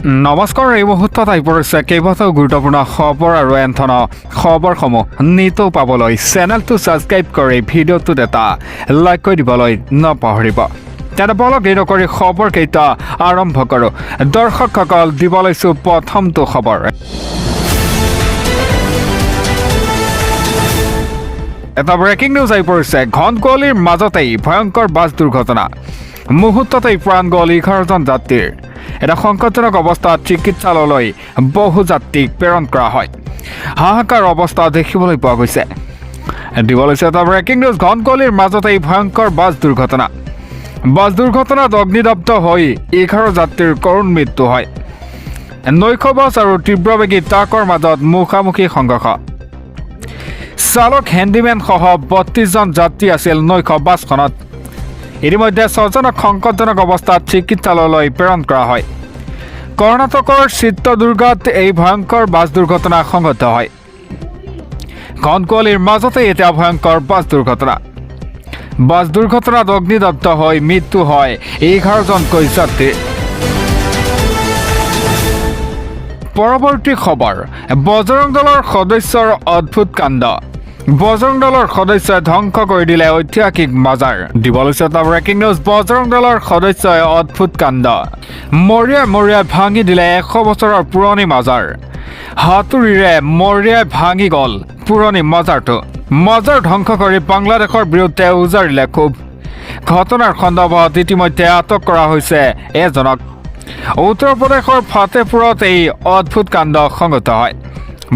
নমস্কাৰ। এই মুহূৰ্তত আহি পৰিছে কেইবাটাও গুৰুত্বপূৰ্ণ খবৰ আৰু এণ্ঠন খবৰসমূহ নিতৌ পাবলৈ চেনেলটো ছাবস্ক্ৰাইব কৰি ভিডিঅ'টোত এটা লাইক কৰি দিবলৈ নাপাহৰিব। তেনে বলক দেৰি নকৰি খবৰকেইটা আৰম্ভ কৰোঁ। দৰ্শকসকল, দিব লৈছোঁ প্ৰথমটো খবৰ। এটা ব্ৰেকিং নিউজ আহি পৰিছে। ঘন কুঁৱলীৰ মাজতেই ভয়ংকৰ বাছ দুৰ্ঘটনা। মুহূৰ্ততেই প্ৰাণ গ'ল 11জন যাত্ৰীৰ। এটা সংকটজনক অৱস্থাত চিকিৎসালয়লৈ বহু যাত্ৰীক প্ৰেৰণ কৰা হয়। হাহাকাৰ অৱস্থা দেখিবলৈ পোৱা গৈছে। দিব লৈছে এটা ব্ৰেকিং নিউজ। ঘন কুঁৱলীৰ মাজতেই ভয়ংকৰ বাছ দুৰ্ঘটনা। বাছ দুৰ্ঘটনাত অগ্নিদগ্ধ হৈ 11 যাত্ৰীৰ কৰুণ মৃত্যু হয়। নৈশ বাছ আৰু তীব্ৰবেগী ট্ৰাকৰ মাজত মুখামুখি সংঘৰ্ষ। চালক হেণ্ডিমেন সহ 32জন যাত্ৰী আছিল নৈশ বাছখনত। ইতিমধ্যে 6জনক সংকটজনক অৱস্থাত চিকিৎসালয়লৈ প্ৰেৰণ কৰা হয়। কৰ্ণাটকৰ চিত্ৰদুৰ্গাত এই ভয়ংকৰ বাছ দুৰ্ঘটনা সংঘটিত হয়। ঘন কুঁৱলীৰ মাজতে এতিয়া ভয়ংকৰ বাছ দুৰ্ঘটনা। বাছ দুৰ্ঘটনাত অগ্নিদগ্ধ হৈ মৃত্যু হয় 11জনকৈ যাত্ৰীৰ। পৰৱৰ্তী খবৰ। বজৰং দলৰ সদস্যৰ অদ্ভুত কাণ্ড। বজৰং দলৰ সদস্যই ধ্বংস কৰি দিলে ঐতিহাসিক মাজাৰ। দিব লৈছে এটা ব্ৰেকিং নিউজ। বজৰং দলৰ সদস্যই অদ্ভুত কাণ্ড। মৰিয়াই ভাঙি দিলে 100 বছৰৰ পুৰণি মাজাৰ। হাতুৰিৰে মৰিয়াই ভাঙি গ'ল পুৰণি মাজাৰটো। মাজাৰ ধ্বংস কৰি বাংলাদেশৰ বিৰুদ্ধে উজাৰিলে ক্ষোভ। ঘটনাৰ সন্দৰ্ভত ইতিমধ্যে আটক কৰা হৈছে এজনক। উত্তৰ প্ৰদেশৰ ফাতেপুৰত এই অদ্ভুত কাণ্ড সংঘটিত হয়।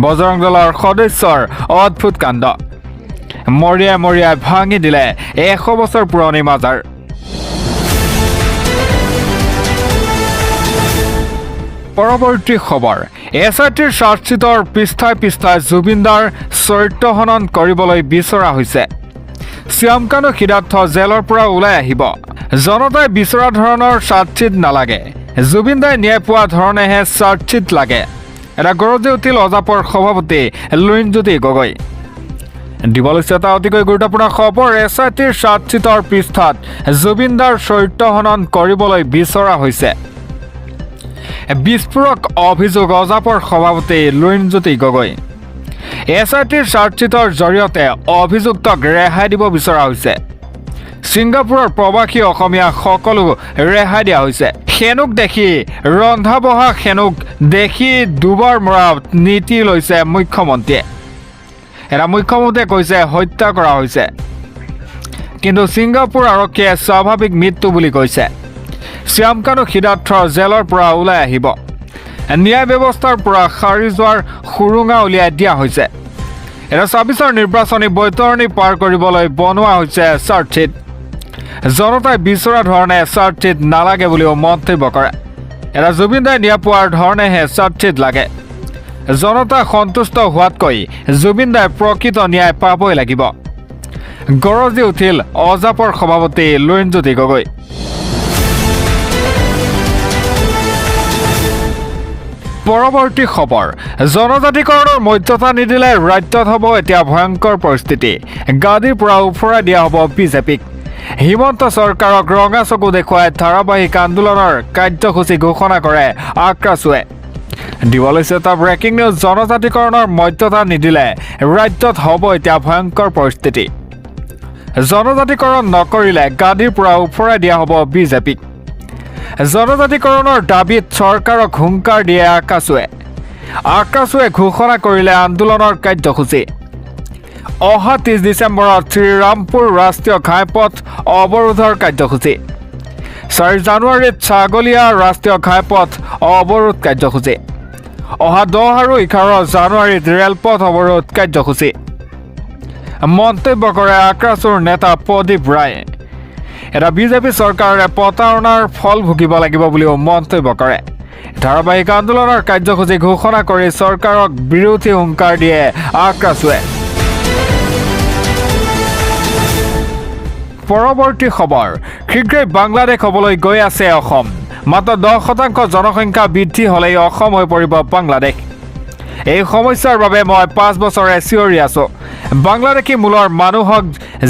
বজৰং দলৰ সদস্যৰ অদ্ভুত কাণ্ড। মৰিয়াই ভাঙি দিলে 100 বছৰ পুৰণি মাজাৰ। পৰৱৰ্তী খবৰ। SITৰ চাৰ্জশ্বিটৰ পৃষ্ঠাই জুবিনদাৰ চৰিত্ৰ হনন কৰিবলৈ বিচৰা হৈছে। শ্যামকানু সিদ্ধাৰ্থ জেলৰ পৰা ওলাই আহিব। জনতাই বিচৰা ধৰণৰ চাৰ্জশ্বিট নালাগে, জুবিনদাই ন্যায় পোৱা ধৰণেহে চাৰ্জশ্বিট লাগে। এটা গৰজি উঠিল অজাপৰ সভাপতি লুৰিণজ্যোতি গগৈ। দিব লৈছে এটা অতিকৈ গুৰুত্বপূৰ্ণ খবৰ। SITৰ চাৰ্জশ্বিটৰ পৃষ্ঠাত জুবিনদাৰ চৰিত্ৰ হনন কৰিবলৈ বিচৰা হৈছে। বিস্ফোৰক অভিযোগ অজাপৰ সভাপতি লুৰিণজ্যোতি গগৈ। SITৰ চাৰ্জশ্বিটৰ জৰিয়তে অভিযুক্তক ৰেহাই দিব বিচৰা হৈছে। ছিংগাপুৰৰ প্ৰৱাসী অসমীয়া সকলো ৰেহাই দিয়া হৈছে। সেনুক দেখি ৰন্ধা বঢ়া সেনুক দেখি দুবাৰ মৰা নীতি লৈছে মুখ্যমন্ত্ৰীয়ে। এটা মুখ্যমন্ত্ৰীয়ে কৈছে হত্যা কৰা হৈছে, কিন্তু ছিংগাপুৰ আৰক্ষীয়ে স্বাভাৱিক মৃত্যু বুলি কৈছে। শ্যামকানু সিদ্ধাৰ্থ জেলৰ পৰা ওলাই আহিব। ন্যায় ব্যৱস্থাৰ পৰা সাৰি যোৱাৰ সুৰুঙা উলিয়াই দিয়া হৈছে। এটা 26ৰ নিৰ্বাচনী বৈতৰণি পাৰ কৰিবলৈ বনোৱা হৈছে চাৰ্জশ্বিট। জনতাই বিচৰা ধৰণে চাৰ্জশ্বিট নালাগে বুলিও মন্তব্য কৰে। এটা জুবিনদাই ন্যায় পোৱাৰ ধৰণেহে চাৰ্জশ্বিট লাগে। জনতা সন্তুষ্ট হোৱাতকৈ জুবিনদাই প্ৰকৃত ন্যায় পাবই লাগিব। গৰজি উঠিল অজাপৰ সভাপতি লুৰিণজ্যোতি গগৈ। পৰৱৰ্তী খবৰ। জনজাতিকৰণৰ মৰ্যাদা নিদিলে ৰাজ্যত হ'ব এতিয়া ভয়ংকৰ পৰিস্থিতি। গাদীৰ পৰা উফৰাই দিয়া হ'ব বিজেপিক। হিমন্ত চৰকাৰক ৰঙা চকু দেখুৱাই ধাৰাবাহিক আন্দোলনৰ কাৰ্যসূচী ঘোষণা কৰে আক্ৰাছুৱে। দিব লৈছে এটা ব্ৰেকিং নিউজ। জনজাতিকৰণৰ মৰ্যাদা নিদিলে ৰাজ্যত হ'ব এতিয়া ভয়ংকৰ পৰিস্থিতি। জনজাতিকৰণ নকৰিলে গাদীৰ পৰা উফৰাই দিয়া হ'ব বিজেপিক। জনজাতিকৰণৰ দাবীত চৰকাৰক হুংকাৰ দিয়ে আক্ৰাছুৱে ঘোষণা কৰিলে আন্দোলনৰ কাৰ্যসূচী। অহা 30 ডিচেম্বৰত শ্ৰীৰামপুৰ ৰাষ্ট্ৰীয় ঘাইপথ অৱৰোধৰ কাৰ্যসূচী। 4 জানুৱাৰীত ছাগলীয়া ৰাষ্ট্ৰীয় ঘাইপথ অৱৰোধ কাৰ্যসূচী। অহা 10 আৰু 11 জানুৱাৰীত ৰেলপথ অৱৰোধ কাৰ্যসূচী। মন্তব্য কৰে আক্ৰাছুৰ নেতা প্ৰদীপ ৰায়ে। এটা বিজেপি চৰকাৰে প্ৰতাৰণাৰ ফল ভুগিব লাগিব বুলিও মন্তব্য কৰে। ধাৰাবাহিক আন্দোলনৰ কাৰ্যসূচী ঘোষণা কৰি চৰকাৰক বিৰোধী হুংকাৰ দিয়ে আক্ৰাছুৱে। পৰৱৰ্তী খবৰ। শীঘ্ৰেই বাংলাদেশ হ'বলৈ গৈ আছে অসম। মাত্ৰ 10% জনসংখ্যা বৃদ্ধি হ'লেই অসম হৈ পৰিব বাংলাদেশ। এই সমস্যাৰ বাবে মই 5 বছৰে চিঞৰি আছোঁ। বাংলাদেশী মূলৰ মানুহক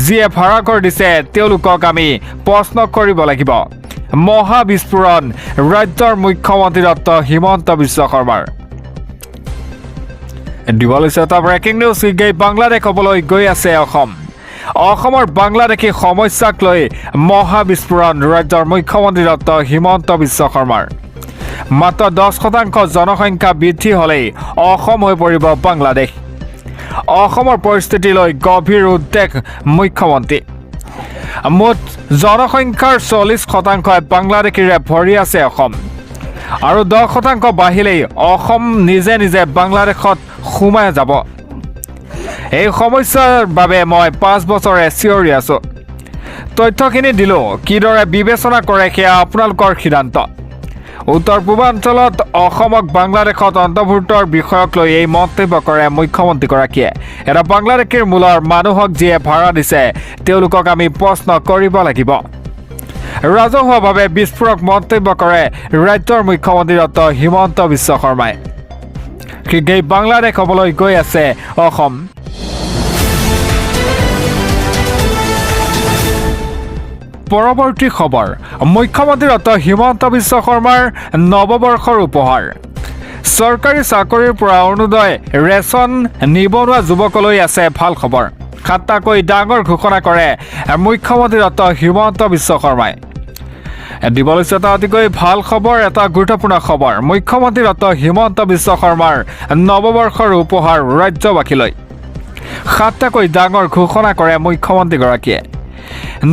যিয়ে ভাড়াঘৰ দিছে তেওঁলোকক আমি প্ৰশ্ন কৰিব লাগিব। মহা বিস্ফোৰণ ৰাজ্যৰ মুখ্যমন্ত্ৰী ডক্টৰ হিমন্ত বিশ্ব শৰ্মাৰ। দিবলৈ এটা ব্ৰেকিং নিউজ বাংলাদেশ হ'বলৈ গৈ আছে অসম। অসমৰ বাংলাদেশী সমস্যাক লৈ মহা বিস্ফোৰণ ৰাজ্যৰ মুখ্যমন্ত্ৰী ডক্টৰ হিমন্ত বিশ্ব শৰ্মাৰ। মাত্ৰ 10% জনসংখ্যা বৃদ্ধি হ'লেই অসম হৈ পৰিব বাংলাদেশ। অসমৰ পৰিস্থিতি লৈ গভীৰ উদ্বেগ মুখ্যমন্ত্ৰী। মুঠ জনসংখ্যাৰ 40% বাংলাদেশীৰে ভৰি আছে অসম, আৰু 10% বাঢ়িলেই অসম নিজে নিজে বাংলাদেশত সোমাই যাব। এই সমস্যাৰ বাবে মই 5 বছৰে চিঞৰি আছোঁ। তথ্যখিনি দিলোঁ, কিদৰে বিবেচনা কৰে সেয়া আপোনালোকৰ সিদ্ধান্ত। উত্তৰ পূৰ্বাঞ্চলত অসমক বাংলাদেশত অন্তৰ্ভুক্তৰ বিষয়ক লৈ এই মন্তব্য কৰে মুখ্যমন্ত্ৰীগৰাকীয়ে। এটা বাংলাদেশীৰ মূলৰ মানুহক যিয়ে ভাড়া দিছে তেওঁলোকক আমি প্ৰশ্ন কৰিব লাগিব। ৰাজহুৱাভাৱে বিস্ফোৰক মন্তব্য কৰে ৰাজ্যৰ মুখ্যমন্ত্ৰী ডক্টৰ হিমন্ত বিশ্ব শৰ্মাই। শীঘ্ৰেই বাংলাদেশ হ'বলৈ গৈ আছে অসম। পৰৱৰ্তী খবৰ, মুখ্যমন্ত্ৰী ডক্টৰ হিমন্ত বিশ্ব শৰ্মাৰ নৱবৰ্ষৰ উপহাৰ। চৰকাৰী চাকৰিৰ পৰা অৰুণোদয় ৰেচন নিবনুৱা যুৱকলৈ আছে ভাল খবৰ। 7টাকৈ ডাঙৰ ঘোষণা কৰে মুখ্যমন্ত্ৰী ডক্টৰ হিমন্ত বিশ্ব শৰ্মাই। দিবলৈ এটা অতিকৈ ভাল খবৰ, এটা গুৰুত্বপূৰ্ণ খবৰ। মুখ্যমন্ত্ৰী ডক্টৰ হিমন্ত বিশ্ব শৰ্মাৰ নৱবৰ্ষৰ উপহাৰ ৰাজ্যবাসীলৈ। 7টাকৈ ডাঙৰ ঘোষণা কৰে মুখ্যমন্ত্ৰীগৰাকীয়ে।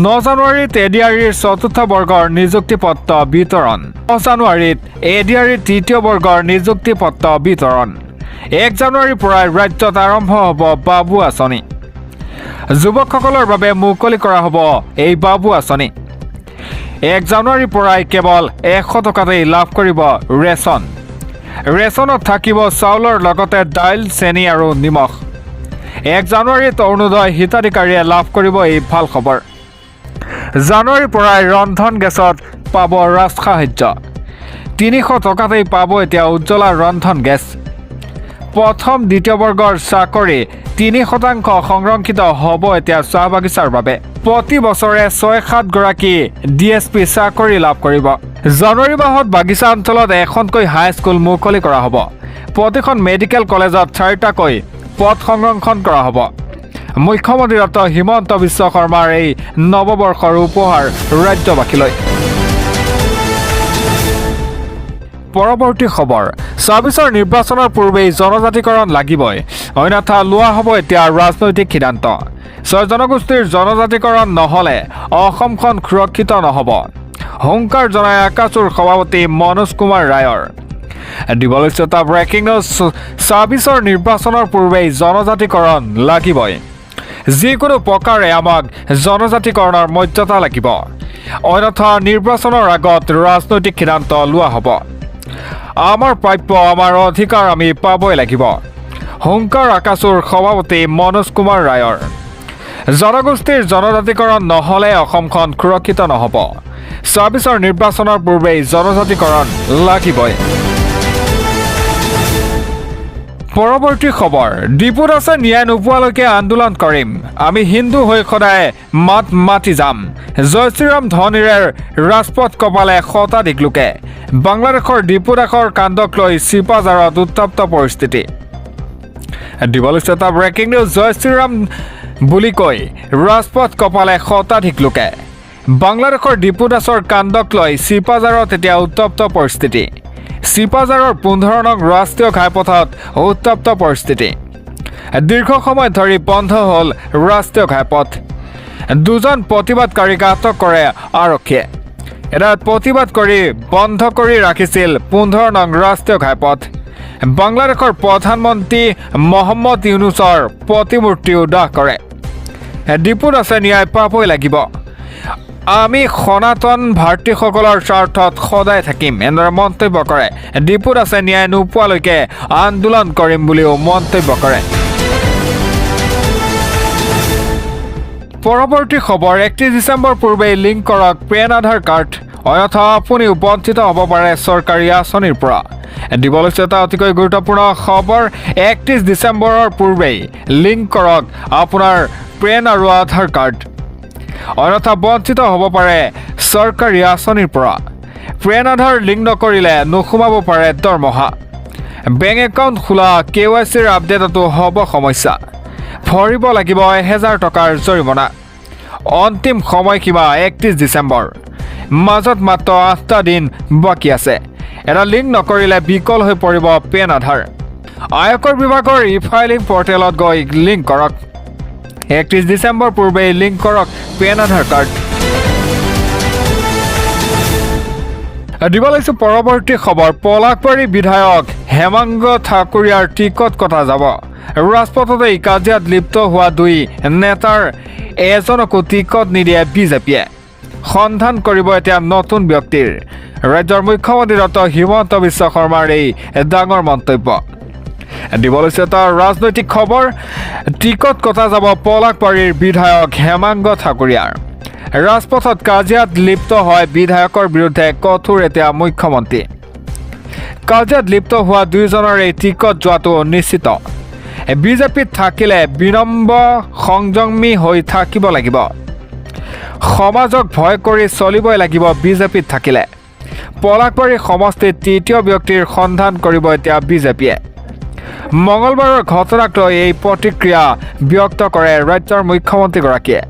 9 জানুৱাৰীত এডিআৰিৰ 4ৰ্থ বৰ্গৰ নিযুক্তি পত্ৰ বিতৰণ। 10 জানুৱাৰীত এডিআৰিৰ 3য় বৰ্গৰ নিযুক্তি পত্ৰ বিতৰণ। 1 জানুৱাৰীৰ পৰাই ৰাজ্যত আৰম্ভ হ'ব বাবু আঁচনি। যুৱকসকলৰ বাবে মুকলি কৰা হ'ব এই বাবু আঁচনি। 1 জানুৱাৰীৰ পৰাই কেৱল 100 টকাতেই লাভ কৰিব ৰেচন। ৰেচনত থাকিব চাউলৰ লগতে দাইল, চেনি আৰু নিমখ। 1 জানুৱাৰীত অৰুণোদয় হিতাধিকাৰীয়ে লাভ কৰিব এই ভাল খবৰ। জানুৱাৰীৰ পৰাই ৰন্ধন গেছত পাব ৰাজসাহায্য। 300 টকাতেই পাব এতিয়া উজ্জ্বলা ৰন্ধন গেছ। প্ৰথম 2য় বৰ্গৰ চাকৰি 3% সংৰক্ষিত হ'ব এতিয়া চাহ বাগিচাৰ বাবে। প্ৰতি বছৰে 6-7 গৰাকী DSP চাকৰি লাভ কৰিব। জানুৱাৰী মাহত বাগিচা অঞ্চলত 1খনকৈ হাইস্কুল মুকলি কৰা হ'ব। প্ৰতিখন মেডিকেল কলেজত 4টাকৈ পদ সংৰক্ষণ কৰা হ'ব। মুখ্যমন্ত্ৰী ডক্টৰ হিমন্ত বিশ্ব শৰ্মাৰ এই নৱবৰ্ষৰ উপহাৰ ৰাজ্যবাসীলৈ। পৰৱৰ্তী খবৰ, 24ৰ নিৰ্বাচনৰ পূৰ্বেই জনজাতিকৰণ লাগিবই, অন্যথা লোৱা হ'ব এতিয়া ৰাজনৈতিক সিদ্ধান্ত। 6 জনগোষ্ঠীৰ জনজাতিকৰণ নহ'লে অসমখন সুৰক্ষিত নহ'ব, হুংকাৰ জনাই আকাশৰ সভাপতি মনোজ কুমাৰ ৰায়ৰ। দিবলৈ এটা ব্ৰেকিং নিউজ, 24ৰ নিৰ্বাচনৰ পূৰ্বেই জনজাতিকৰণ লাগিবই। যিকোনো প্ৰকাৰে আমাক জনজাতিকৰণৰ মৰ্যাদা লাগিব, অন্যথা নিৰ্বাচনৰ আগত ৰাজনৈতিক সিদ্ধান্ত লোৱা হ'ব। আমাৰ প্ৰাপ্য, আমাৰ অধিকাৰ আমি পাবই লাগিব, হুংকাৰ আকাশৰ সভাপতি মনোজ কুমাৰ ৰায়ৰ। জনগোষ্ঠীৰ জনজাতিকৰণ নহ'লে অসমখন সুৰক্ষিত নহ'ব। 24ৰ নিৰ্বাচনৰ পূৰ্বেই জনজাতিকৰণ লাগিবই। পৰৱৰ্তী খবৰ, ডিপুত আছে ন্যায় নোপোৱালৈকে আন্দোলন কৰিম, আমি হিন্দু হৈ সদায় মাত মাতি যাম। জয় শ্ৰীৰাম ধ্বনিৰে ৰাজপথ কপালে শতাধিক লোকে। বাংলাদেশৰ ডিপুদাসৰ কাণ্ডক লৈ চিপাঝাৰত উত্তপ্ত পৰিস্থিতি। দিবলৈ এটা ব্ৰেকিং নিউজ, জয় শ্ৰীৰাম বুলি কৈ ৰাজপথ কপালে শতাধিক লোকে। বাংলাদেশৰ ডিপুদাসৰ কাণ্ডক লৈ চিপাঝাৰত এতিয়া উত্তপ্ত পৰিস্থিতি। চিপাঝাৰৰ 15 নং ৰাষ্ট্ৰীয় ঘাইপথত উত্তপ্ত পৰিস্থিতি। দীৰ্ঘ সময় ধৰি বন্ধ হ'ল ৰাষ্ট্ৰীয় ঘাইপথ। 2জন প্ৰতিবাদকাৰীক আটক কৰে আৰক্ষীয়ে। এটা প্ৰতিবাদ কৰি বন্ধ কৰি ৰাখিছিল 15 নং ৰাষ্ট্ৰীয় ঘাইপথ। বাংলাদেশৰ প্ৰধানমন্ত্ৰী মহম্মদ ইউনুছৰ প্ৰতিমূৰ্তি উদ্ধাৰ কৰে। ডিপুত আছে ন্যায় পাবই লাগিব, আমি সনাতন ভাৰতীয়সকলৰ স্বাৰ্থত সদায় থাকিম, এনেদৰে মন্তব্য কৰে। ডিপুত আছে ন্যায় নোপোৱালৈকে আন্দোলন কৰিম বুলিও মন্তব্য কৰে। পৰৱৰ্তী খবৰ, 31 ডিচেম্বৰ পূৰ্বেই লিংক কৰক পেন আধাৰ কাৰ্ড, অন্যথা আপুনিও বঞ্চিত হ'ব পাৰে চৰকাৰী আঁচনিৰ পৰা। দিবলৈ এটা অতিকৈ গুৰুত্বপূৰ্ণ খবৰ, 31 ডিচেম্বৰৰ পূৰ্বেই লিংক কৰক আপোনাৰ পেন আৰু আধাৰ কাৰ্ড, অন্যথা বঞ্চিত হ'ব পাৰে চৰকাৰী আঁচনিৰ পৰা পেন আধাৰ লিংক নকৰিলে নোসোমাব পাৰে দৰমহা বেংক একাউণ্ট খোলা KYCৰ আপডেটতো হ'ব সমস্যা ভৰিব লাগিব 1000 টকাৰ জৰিমনা অন্তিম সময়সীমা 31 ডিচেম্বৰ মাজত মাত্ৰ 8টা দিন বাকী আছে এটা লিংক নকৰিলে বিকল হৈ পৰিব পেন আধাৰ আয়কৰ বিভাগৰ ই-ফাইলিং পৰ্টেলত গৈ লিংক কৰক 31 ডিচেম্বৰ পূৰ্বে লিংক কৰক পেন আধাৰ কাৰ্ড দিব লাগিছে পৰৱৰ্তী খবৰ পলাকবাৰী বিধায়ক হেমাংগ ঠাকুৰীয়াৰ টিকট কটা যাব ৰাজপথতে কাজিয়াত লিপ্ত হোৱা দুই নেতাৰ এজনকো টিকট নিদিয়ে বিজেপিয়ে সন্ধান কৰিব এতিয়া নতুন ব্যক্তিৰ ৰাজ্যৰ মুখ্যমন্ত্ৰী ডক্টৰ হিমন্ত বিশ্ব শৰ্মাৰ এই ডাঙৰ মন্তব্য দিব লৈছে এটা ৰাজনৈতিক খবৰ টিকট কটা যাব পলাকবাৰীৰ বিধায়ক হেমাংগ ঠাকুৰীয়াৰ ৰাজপথত কাজিয়াত লিপ্ত হয় বিধায়কৰ বিৰুদ্ধে কঠোৰ এতিয়া মুখ্যমন্ত্ৰী কাজিয়াত লিপ্ত হোৱা দুইজনৰ এই টিকট যোৱাটো নিশ্চিত বিজেপিত থাকিলে বিনম্ৰ সংযমী হৈ থাকিব লাগিব সমাজক ভয় কৰি চলিবই লাগিব বিজেপিত থাকিলে পলাকবাৰী সমষ্টিত তৃতীয় ব্যক্তিৰ সন্ধান কৰিব এতিয়া বিজেপিয়ে মঙলবাৰৰ ঘটনাক লৈ এই প্ৰতিক্ৰিয়া ব্যক্ত কৰে ৰাজ্যৰ মুখ্যমন্ত্ৰীগৰাকীয়ে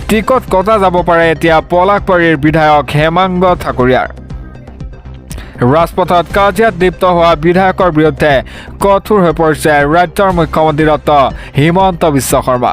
টিকট কটা যাব পাৰে এতিয়া পলাকবাৰীৰ বিধায়ক হেমাংগ ঠাকুৰীয়াৰ ৰাজপথত কাজিয়াত লিপ্ত হোৱা বিধায়কৰ বিৰুদ্ধে কঠোৰ হৈ পৰিছে ৰাজ্যৰ মুখ্যমন্ত্ৰী ডক্টৰ হিমন্ত বিশ্ব শৰ্মা